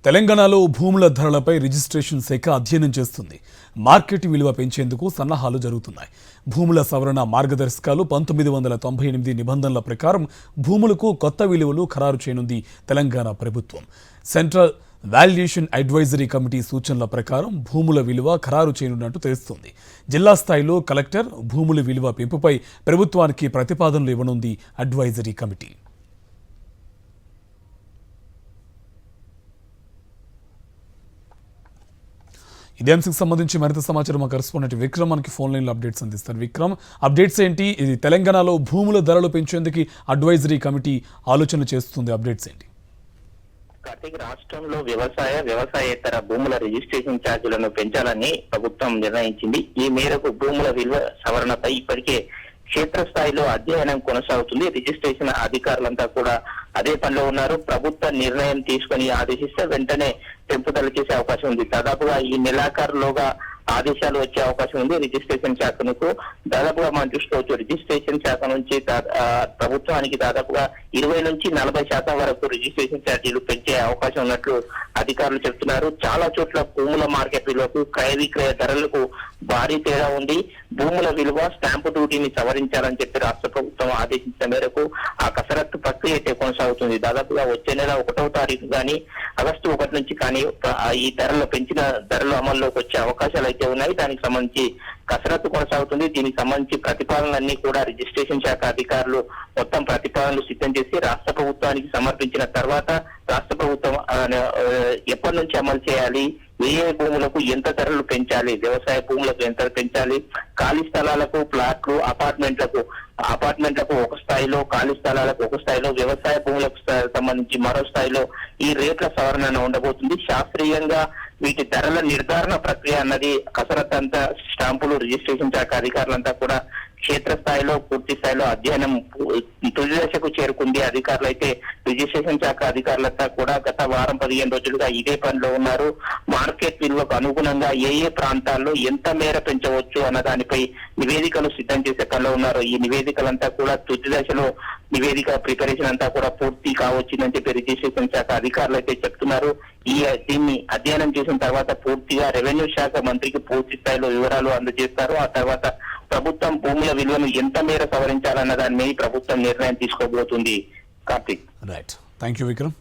తెలంగాణలో భూముల ధరలపై రిజిస్ట్రేషన్ శాఖ అధ్యయనం చేస్తుంది. మార్కెట్ విలువ పెంచేందుకు సన్నాహాలు జరుగుతున్నాయి. భూముల సవరణ మార్గదర్శకాలు 1998 నిబంధనల ప్రకారం భూములకు కొత్త విలువలు ఖరారు చేయనుంది తెలంగాణ ప్రభుత్వం. సెంట్రల్ వాల్యుయేషన్ అడ్వైజరీ కమిటీ సూచనల ప్రకారం భూముల విలువ ఖరారు చేయనున్నట్టు తెలుస్తోంది. జిల్లా స్థాయిలో కలెక్టర్ భూముల విలువ పెంపుపై ప్రభుత్వానికి ప్రతిపాదనలు ఇవ్వనుంది అడ్వైజరీ కమిటీ. ఇదే అంశకు సంబంధించి మరింత సమాచారం మా కరెస్పాండెంట్ విక్రమ్ మనకి ఫోన్ లైన్లో అప్డేట్స్ అందిస్తారు. విక్రమ్, అప్డేట్స్ ఏంటి? ఇది తెలంగాణలో భూముల ధరలు పెంచేందుకు అడ్వైజరీ కమిటీ ఆలోచన చేస్తుంది. అప్డేట్స్ ఏంటి? కార్తీక్, రాష్ట్రంలో వ్యవసాయేతర భూముల రిజిస్ట్రేషన్ ఛార్జీలను పెంచాలని ప్రభుత్వం నిర్ణయించింది. ఈ మేరకు భూముల విలువ సవరణపై ఇప్పటికే క్షేత్రస్థాయిలో అధ్యయనం కొనసాగుతుంది. రిజిస్ట్రేషన్ అధికారులంతా కూడా అదే పనిలో ఉన్నారు. ప్రభుత్వ నిర్ణయం తీసుకుని ఆదేశిస్తే వెంటనే పెంపుదల చేసే అవకాశం ఉంది. దాదాపుగా ఈ నెలాఖరులోగా ఆదేశాలు వచ్చే అవకాశం ఉంది. రిజిస్ట్రేషన్ శాఖకు దాదాపుగా మనం చూసుకోవచ్చు. రిజిస్ట్రేషన్ శాఖ నుంచి ప్రభుత్వానికి దాదాపుగా 20 నుంచి 40% వరకు రిజిస్ట్రేషన్ ఛార్జీలు పెంచే అవకాశం ఉన్నట్లు అధికారులు చెప్తున్నారు. చాలా చోట్ల భూముల మార్కెట్ విలువకు క్రయ విక్రయ ధరలకు భారీ తేడా ఉంది. భూముల విలువ స్టాంపు డ్యూటీని సవరించాలని చెప్పి రాష్ట్ర ప్రభుత్వం ఆదేశించిన మేరకు ఆ కసరత్తు ప్రక్రియ అయితే కొనసాగుతుంది. దాదాపుగా వచ్చే నెల 1వ తారీఖు కానీ ఆగస్టు 1 నుంచి కానీ ఈ ధరలు పెంచిన ధరలు అమల్లోకి వచ్చే అవకాశాలు అయితే ఉన్నాయి. దానికి సంబంధించి కసరత్తు కొనసాగుతుంది. దీనికి సంబంధించి ప్రతిపాదనలన్నీ కూడా రిజిస్ట్రేషన్ శాఖ అధికారులు మొత్తం ప్రతిపాదనలు సిద్ధం చేసి రాష్ట్ర ప్రభుత్వానికి సమర్పించిన తర్వాత రాష్ట్ర ప్రభుత్వం ఎప్పటి నుంచి అమలు చేయాలి, ఏ భూములకు ఎంత ధరలు పెంచాలి, వ్యవసాయ భూములకు ఎంత పెంచాలి, ఖాళీ స్థలాలకు, ప్లాట్లు, అపార్ట్మెంట్లకు ఒక స్థాయిలో, ఖాళీ స్థలాలకు ఒక స్థాయిలో, వ్యవసాయ భూములకు సంబంధించి మరో స్థాయిలో ఈ రేట్ల సవరణ ఉండబోతుంది. శాస్త్రీయంగా వీటి ధరల నిర్ధారణ ప్రక్రియ అన్నది కసరత్ అంతా స్టాంపులు రిజిస్ట్రేషన్ శాఖ అధికారులంతా కూడా క్షేత్రస్థాయిలో పూర్తి స్థాయిలో అధ్యయనం తుది దశకు చేరుకుంది. అధికారులు అయితే రిజిస్ట్రేషన్ శాఖ అధికారులంతా కూడా గత వారం 15 రోజులుగా ఇదే పనిలో ఉన్నారు. మార్కెట్ విలువకు అనుగుణంగా ఏ ప్రాంతాల్లో ఎంత మేర పెంచవచ్చు అన్న దానిపై నివేదికలు సిద్ధం చేసే పనిలో ఉన్నారు. ఈ నివేదికలంతా కూడా తుది దశలో నివేదిక ప్రిపరేషన్ అంతా కూడా పూర్తి కావచ్చిందని చెప్పి రిజిస్ట్రేషన్ శాఖ అధికారులు అయితే చెప్తున్నారు. దీన్ని అధ్యయనం చేసిన తర్వాత పూర్తిగా రెవెన్యూ శాఖ మంత్రికి పూర్తి స్థాయిలో వివరాలు అందజేస్తారు. ఆ తర్వాత ప్రభుత్వం భూముల విలువను ఎంత మేర సవరించాలన్న దాని మీద ప్రభుత్వం నిర్ణయం తీసుకోబోతుంది. Karthik, right, thank you Vikram.